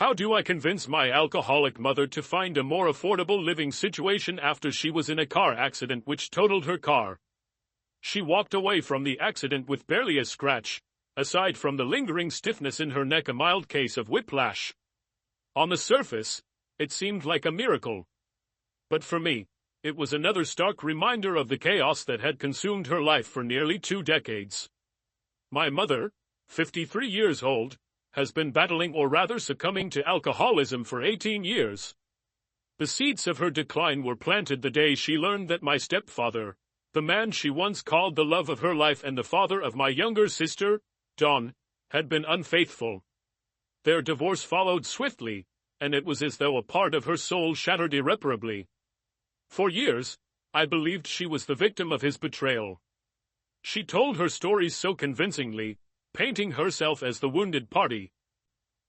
How do I convince my alcoholic mother to find a more affordable living situation after she was in a car accident which totaled her car? She walked away from the accident with barely a scratch, aside from the lingering stiffness in her neck, a mild case of whiplash. On the surface, it seemed like a miracle. But for me, it was another stark reminder of the chaos that had consumed her life for nearly 2 decades. My mother, 53 years old, has been battling, or rather succumbing to, alcoholism for 18 years. The seeds of her decline were planted the day she learned that my stepfather, the man she once called the love of her life and the father of my younger sister, Dawn, had been unfaithful. Their divorce followed swiftly, and it was as though a part of her soul shattered irreparably. For years, I believed she was the victim of his betrayal. She told her stories so convincingly, painting herself as the wounded party.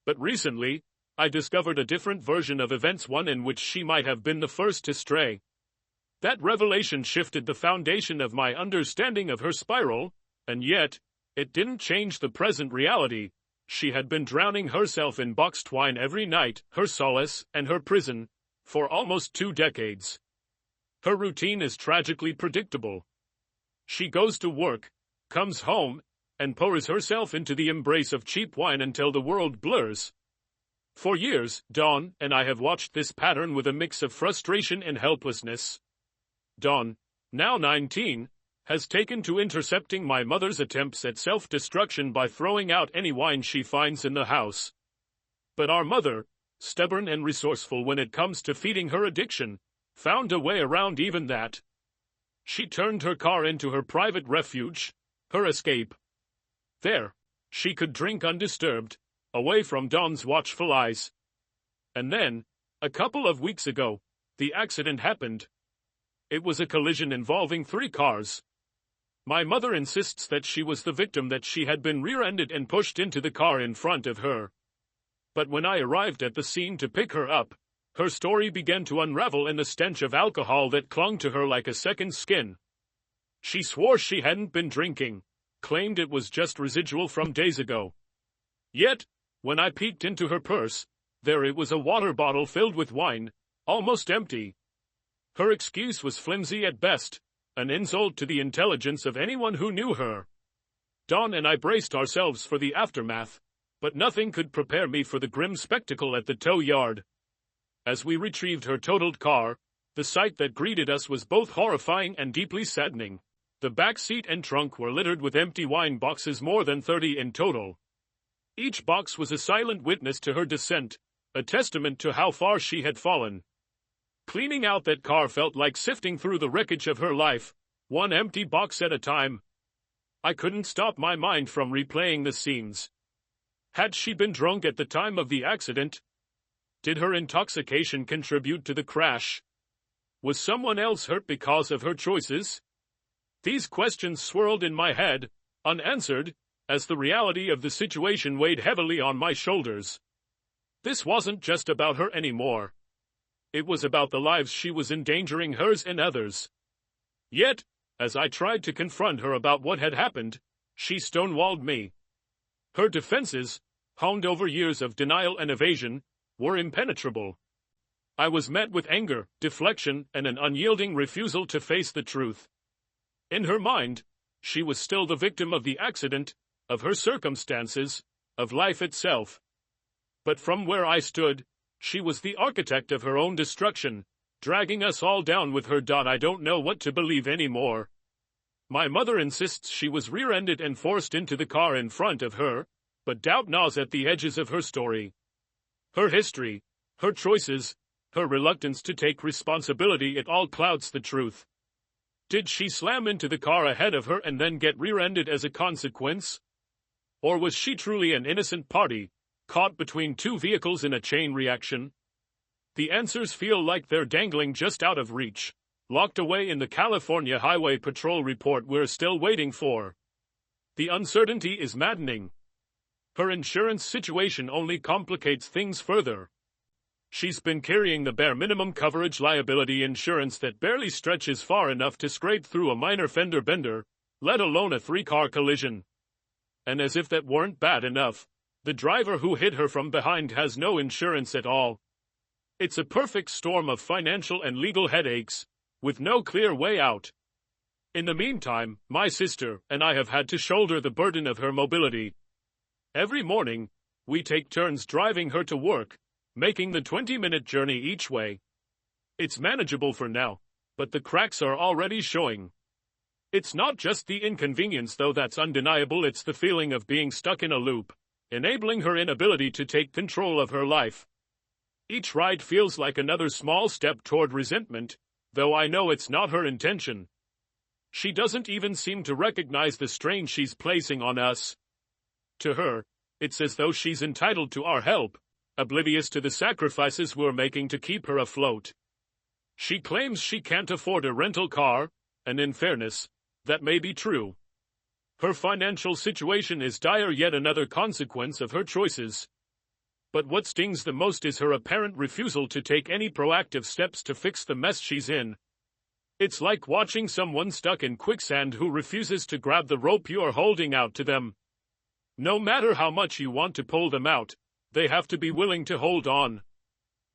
But recently, I discovered a different version of events, one in which she might have been the first to stray. That revelation shifted the foundation of my understanding of her spiral, and yet, it didn't change the present reality. She had been drowning herself in boxed wine every night, her solace and her prison, for almost 2 decades. Her routine is tragically predictable. She goes to work, comes home, and pours herself into the embrace of cheap wine until the world blurs. For years, Dawn and I have watched this pattern with a mix of frustration and helplessness. Dawn, now 19, has taken to intercepting my mother's attempts at self-destruction by throwing out any wine she finds in the house. But our mother, stubborn and resourceful when it comes to feeding her addiction, found a way around even that. She turned her car into her private refuge, her escape. There, she could drink undisturbed, away from Dawn's watchful eyes. And then, a couple of weeks ago, the accident happened. It was a collision involving 3 cars. My mother insists that she was the victim, that she had been rear-ended and pushed into the car in front of her. But when I arrived at the scene to pick her up, her story began to unravel in the stench of alcohol that clung to her like a second skin. She swore she hadn't been drinking, claimed it was just residual from days ago. Yet, when I peeked into her purse, there it was, a water bottle filled with wine, almost empty. Her excuse was flimsy at best, an insult to the intelligence of anyone who knew her. Dawn and I braced ourselves for the aftermath, but nothing could prepare me for the grim spectacle at the tow yard. As we retrieved her totaled car, the sight that greeted us was both horrifying and deeply saddening. The back seat and trunk were littered with empty wine boxes, more than 30 in total. Each box was a silent witness to her descent, a testament to how far she had fallen. Cleaning out that car felt like sifting through the wreckage of her life, one empty box at a time. I couldn't stop my mind from replaying the scenes. Had she been drunk at the time of the accident? Did her intoxication contribute to the crash? Was someone else hurt because of her choices? These questions swirled in my head, unanswered, as the reality of the situation weighed heavily on my shoulders. This wasn't just about her anymore. It was about the lives she was endangering, hers and others. Yet, as I tried to confront her about what had happened, she stonewalled me. Her defenses, honed over years of denial and evasion, were impenetrable. I was met with anger, deflection, and an unyielding refusal to face the truth. In her mind, she was still the victim of the accident, of her circumstances, of life itself. But from where I stood, she was the architect of her own destruction, dragging us all down with her. I don't know what to believe anymore. My mother insists she was rear-ended and forced into the car in front of her, but doubt gnaws at the edges of her story. Her history, her choices, her reluctance to take responsibility, it all clouds the truth. Did she slam into the car ahead of her and then get rear-ended as a consequence? Or was she truly an innocent party, caught between 2 vehicles in a chain reaction? The answers feel like they're dangling just out of reach, locked away in the California Highway Patrol report we're still waiting for. The uncertainty is maddening. Her insurance situation only complicates things further. She's been carrying the bare minimum coverage liability insurance that barely stretches far enough to scrape through a minor fender bender, let alone a 3-car collision. And as if that weren't bad enough, The driver who hit her from behind has no insurance at all. It's a perfect storm of financial and legal headaches, with no clear way out. In the meantime, my sister and I have had to shoulder the burden of her mobility. Every morning, we take turns driving her to work, making the 20-minute journey each way. It's manageable for now, but the cracks are already showing. It's not just the inconvenience, though that's undeniable, it's the feeling of being stuck in a loop, enabling her inability to take control of her life. Each ride feels like another small step toward resentment, though I know it's not her intention. She doesn't even seem to recognize the strain she's placing on us. To her, it's as though she's entitled to our help, oblivious to the sacrifices we're making to keep her afloat. She claims she can't afford a rental car, and in fairness, that may be true. Her financial situation is dire, yet another consequence of her choices. But what stings the most is her apparent refusal to take any proactive steps to fix the mess she's in. It's like watching someone stuck in quicksand who refuses to grab the rope you're holding out to them. No matter how much you want to pull them out, they have to be willing to hold on.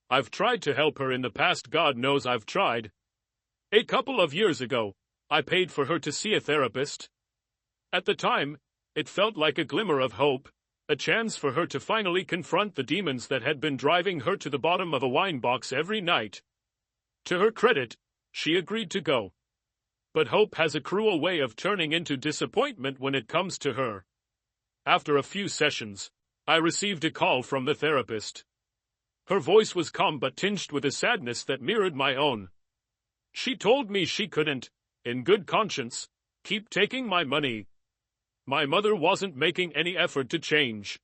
I've tried to help her in the past, God knows I've tried. A couple of years ago, I paid for her to see a therapist. At the time, it felt like a glimmer of hope, a chance for her to finally confront the demons that had been driving her to the bottom of a wine box every night. To her credit, she agreed to go. But hope has a cruel way of turning into disappointment when it comes to her. After a few sessions, I received a call from the therapist. Her voice was calm but tinged with a sadness that mirrored my own. She told me she couldn't, in good conscience, keep taking my money. My mother wasn't making any effort to change.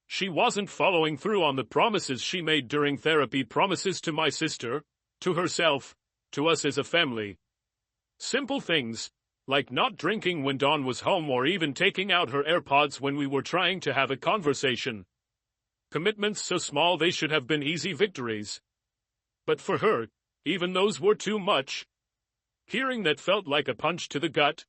She wasn't following through on the promises she made during therapy, promises to my sister, to herself, to us as a family. Simple things, like not drinking when Dawn was home or even taking out her AirPods when we were trying to have a conversation. Commitments so small they should have been easy victories. But for her, even those were too much. Hearing that felt like a punch to the gut.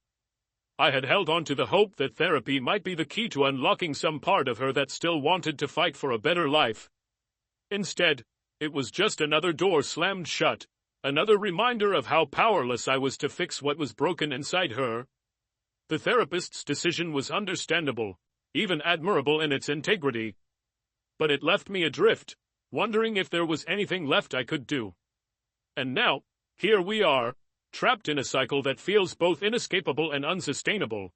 I had held on to the hope that therapy might be the key to unlocking some part of her that still wanted to fight for a better life. Instead, it was just another door slammed shut, another reminder of how powerless I was to fix what was broken inside her. The therapist's decision was understandable, even admirable in its integrity. But it left me adrift, wondering if there was anything left I could do. And now, here we are, trapped in a cycle that feels both inescapable and unsustainable.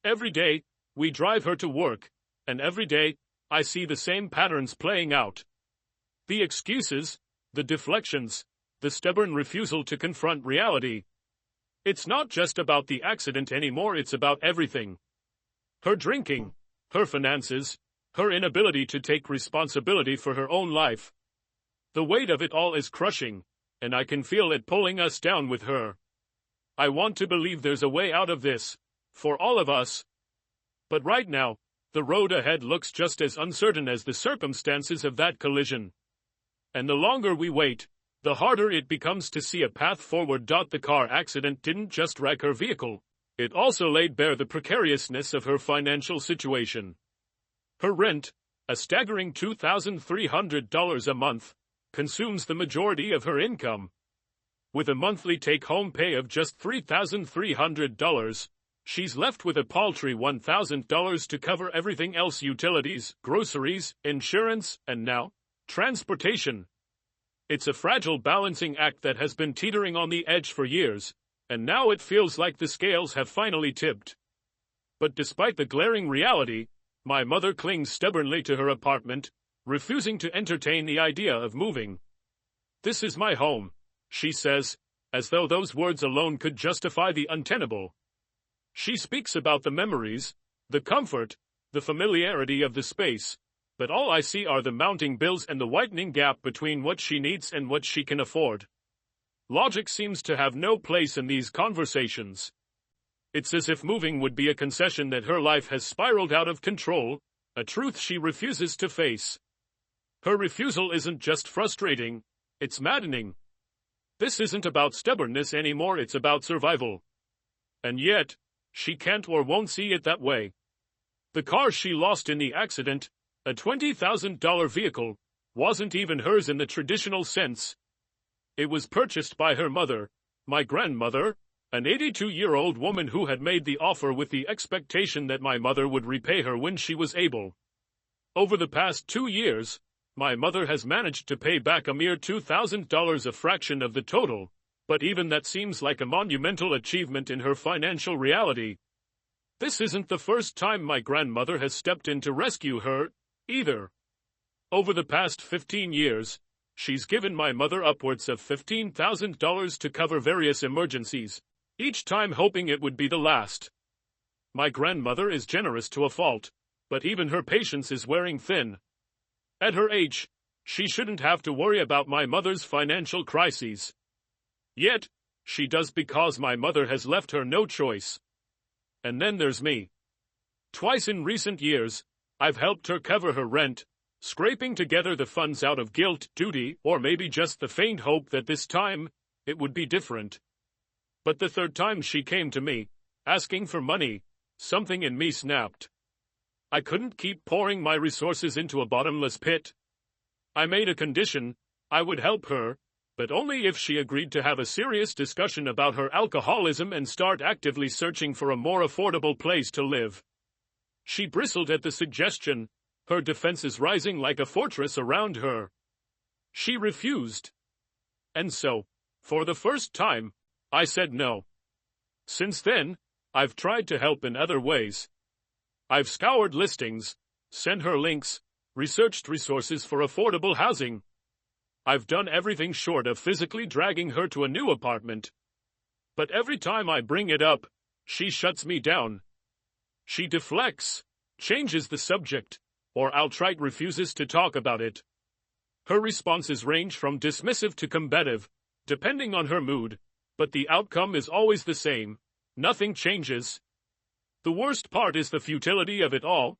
Every day, we drive her to work, and every day, I see the same patterns playing out. The excuses, the deflections, the stubborn refusal to confront reality. It's not just about the accident anymore, it's about everything. Her drinking, her finances, her inability to take responsibility for her own life. The weight of it all is crushing, and I can feel it pulling us down with her. I want to believe there's a way out of this, for all of us. But right now, the road ahead looks just as uncertain as the circumstances of that collision. And the longer we wait, the harder it becomes to see a path forward. The car accident didn't just wreck her vehicle, it also laid bare the precariousness of her financial situation. Her rent, a staggering $2,300 a month, consumes the majority of her income. With a monthly take-home pay of just $3,300, she's left with a paltry $1,000 to cover everything else: utilities, groceries, insurance, and now, transportation. It's a fragile balancing act that has been teetering on the edge for years, and now it feels like the scales have finally tipped. But despite the glaring reality, my mother clings stubbornly to her apartment, refusing to entertain the idea of moving. "This is my home," she says, as though those words alone could justify the untenable. She speaks about the memories, the comfort, the familiarity of the space, but all I see are the mounting bills and the widening gap between what she needs and what she can afford. Logic seems to have no place in these conversations. It's as if moving would be a concession that her life has spiraled out of control, a truth she refuses to face. Her refusal isn't just frustrating, it's maddening. This isn't about stubbornness anymore, it's about survival. And yet, she can't or won't see it that way. The car she lost in the accident, a $20,000 vehicle, wasn't even hers in the traditional sense. It was purchased by her mother, my grandmother, an 82-year-old woman who had made the offer with the expectation that my mother would repay her when she was able. Over the past 2 years, my mother has managed to pay back a mere $2,000, a fraction of the total, but even that seems like a monumental achievement in her financial reality. This isn't the first time my grandmother has stepped in to rescue her, either. Over the past 15 years, she's given my mother upwards of $15,000 to cover various emergencies, each time hoping it would be the last. My grandmother is generous to a fault, but even her patience is wearing thin. At her age, she shouldn't have to worry about my mother's financial crises. Yet, she does because my mother has left her no choice. And then there's me. Twice in recent years, I've helped her cover her rent, scraping together the funds out of guilt, duty, or maybe just the faint hope that this time, it would be different. But the third time she came to me, asking for money, something in me snapped. I couldn't keep pouring my resources into a bottomless pit. I made a condition: I would help her, but only if she agreed to have a serious discussion about her alcoholism and start actively searching for a more affordable place to live. She bristled at the suggestion, her defenses rising like a fortress around her. She refused. And so, for the first time, I said no. Since then, I've tried to help in other ways. I've scoured listings, sent her links, researched resources for affordable housing. I've done everything short of physically dragging her to a new apartment. But every time I bring it up, she shuts me down. She deflects, changes the subject, or outright refuses to talk about it. Her responses range from dismissive to combative, depending on her mood, but the outcome is always the same: nothing changes. The worst part is the futility of it all.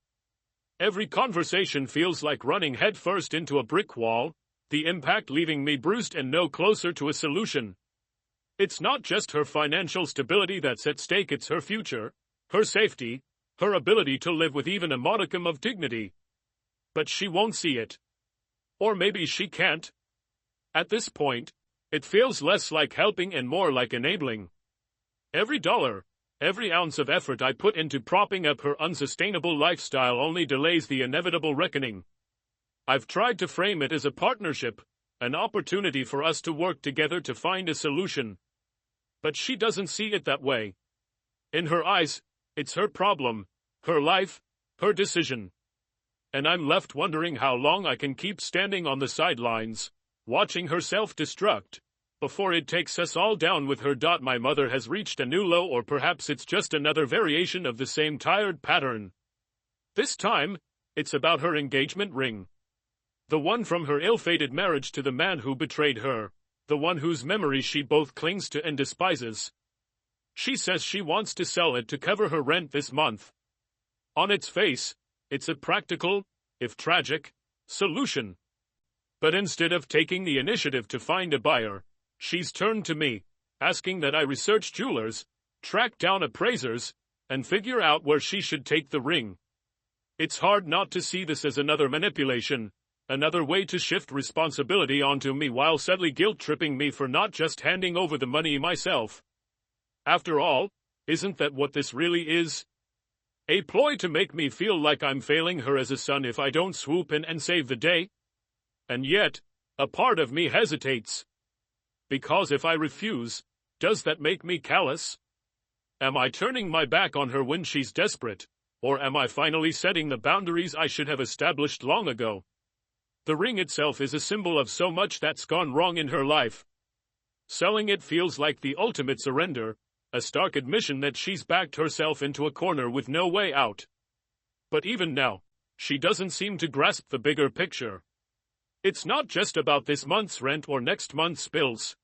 Every conversation feels like running headfirst into a brick wall, the impact leaving me bruised and no closer to a solution. It's not just her financial stability that's at stake, it's her future, her safety, her ability to live with even a modicum of dignity. But she won't see it. Or maybe she can't. At this point, it feels less like helping and more like enabling. Every dollar, every ounce of effort I put into propping up her unsustainable lifestyle only delays the inevitable reckoning. I've tried to frame it as a partnership, an opportunity for us to work together to find a solution. But she doesn't see it that way. In her eyes, it's her problem, her life, her decision. And I'm left wondering how long I can keep standing on the sidelines, watching her self-destruct, before it takes us all down with her. My mother has reached a new low, or perhaps it's just another variation of the same tired pattern. This time, it's about her engagement ring. The one from her ill-fated marriage to the man who betrayed her, the one whose memory she both clings to and despises. She says she wants to sell it to cover her rent this month. On its face, it's a practical, if tragic, solution. But instead of taking the initiative to find a buyer, she's turned to me, asking that I research jewelers, track down appraisers, and figure out where she should take the ring. It's hard not to see this as another manipulation, another way to shift responsibility onto me while subtly guilt-tripping me for not just handing over the money myself. After all, isn't that what this really is? A ploy to make me feel like I'm failing her as a son if I don't swoop in and save the day? And yet, a part of me hesitates. Because if I refuse, does that make me callous? Am I turning my back on her when she's desperate, or am I finally setting the boundaries I should have established long ago? The ring itself is a symbol of so much that's gone wrong in her life. Selling it feels like the ultimate surrender, a stark admission that she's backed herself into a corner with no way out. But even now, she doesn't seem to grasp the bigger picture. It's not just about this month's rent or next month's bills.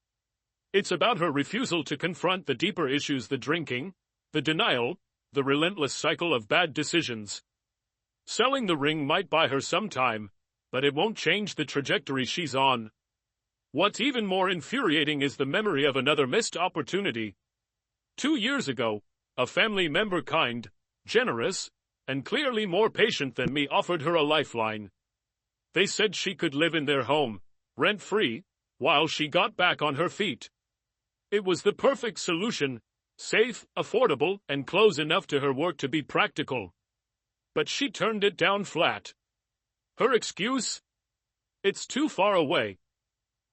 It's about her refusal to confront the deeper issues: the drinking, the denial, the relentless cycle of bad decisions. Selling the ring might buy her some time, but it won't change the trajectory she's on. What's even more infuriating is the memory of another missed opportunity. 2 years ago, a family member, kind, generous, and clearly more patient than me, offered her a lifeline. They said she could live in their home, rent-free, while she got back on her feet. It was the perfect solution, safe, affordable, and close enough to her work to be practical. But she turned it down flat. Her excuse? It's too far away.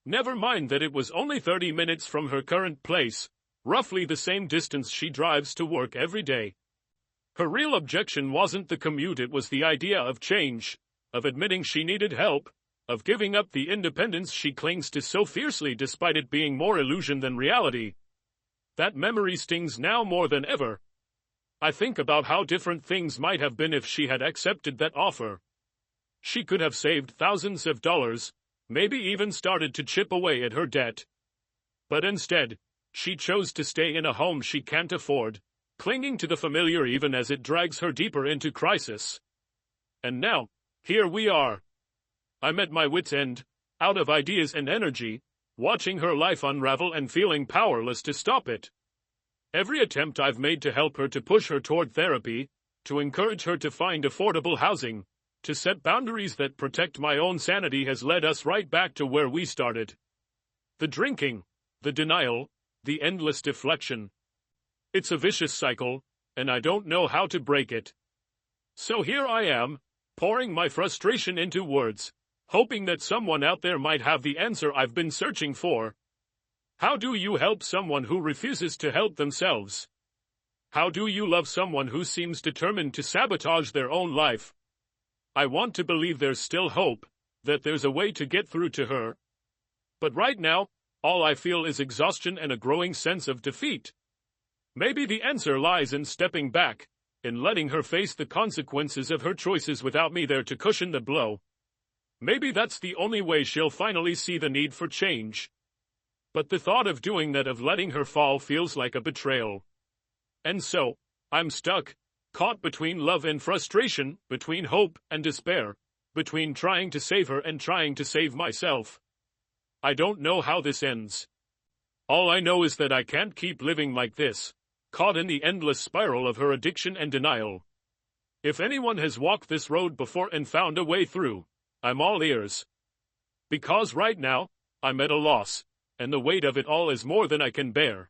Never mind that it was only 30 minutes from her current place, roughly the same distance she drives to work every day. Her real objection wasn't the commute, it was the idea of change, of admitting she needed help, of giving up the independence she clings to so fiercely despite it being more illusion than reality. That memory stings now more than ever. I think about how different things might have been if she had accepted that offer. She could have saved thousands of dollars, maybe even started to chip away at her debt. But instead, she chose to stay in a home she can't afford, clinging to the familiar even as it drags her deeper into crisis. And now, here we are. I'm at my wit's end, out of ideas and energy, watching her life unravel and feeling powerless to stop it. Every attempt I've made to help her, to push her toward therapy, to encourage her to find affordable housing, to set boundaries that protect my own sanity, has led us right back to where we started. The drinking, the denial, the endless deflection. It's a vicious cycle, and I don't know how to break it. So here I am, pouring my frustration into words, hoping that someone out there might have the answer I've been searching for. How do you help someone who refuses to help themselves? How do you love someone who seems determined to sabotage their own life? I want to believe there's still hope, that there's a way to get through to her. But right now, all I feel is exhaustion and a growing sense of defeat. Maybe the answer lies in stepping back, in letting her face the consequences of her choices without me there to cushion the blow. Maybe that's the only way she'll finally see the need for change. But the thought of doing that, of letting her fall, feels like a betrayal. And so, I'm stuck, caught between love and frustration, between hope and despair, between trying to save her and trying to save myself. I don't know how this ends. All I know is that I can't keep living like this, caught in the endless spiral of her addiction and denial. If anyone has walked this road before and found a way through, I'm all ears. Because right now, I'm at a loss, and the weight of it all is more than I can bear.